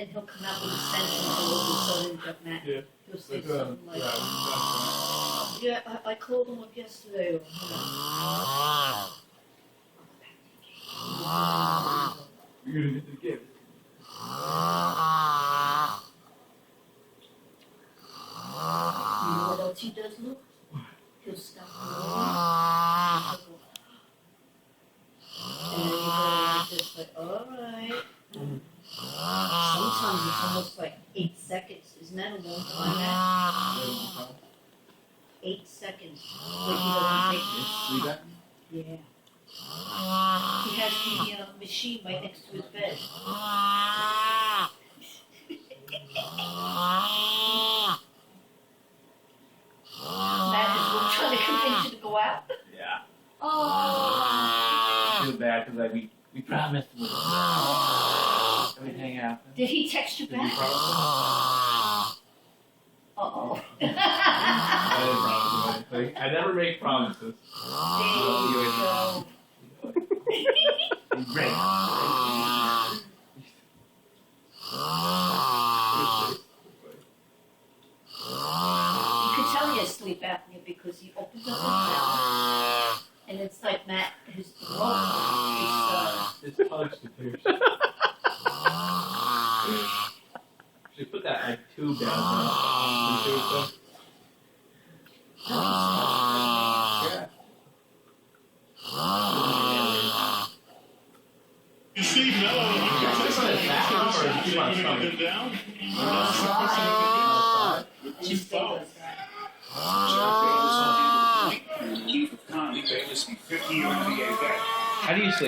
then he'll come out with a sentence and all of a sudden, Matt, Yeah. he'll say Like, something like, yeah, I called him up yesterday. Or, you're gonna get the gift. You know what else he does, Luke? He'll stop and then you go like this, like, alright. Sometimes it's almost like 8 seconds. Isn't that a long time, Matt? 8 seconds. Wait, he doesn't take this. See that? Yeah. He has the machine right next to his bed. Matt is Luke trying to convince you to go out. Yeah. Oh. I feel bad because we promised we'd hang out. Did he text you Did we back? promise? Uh-oh. I didn't promise him anything. I never make promises. There you go. Great. You can tell he has sleep apnea because he opens up his mouth and it's like Matt, his throat is It's touch the pierce. Should put that like tube down there. Yeah. You see, Mello, This one is back or do you want something? down. He does that. Chief of Conley, Bayless, 50-year NBA vet. How do you sleep?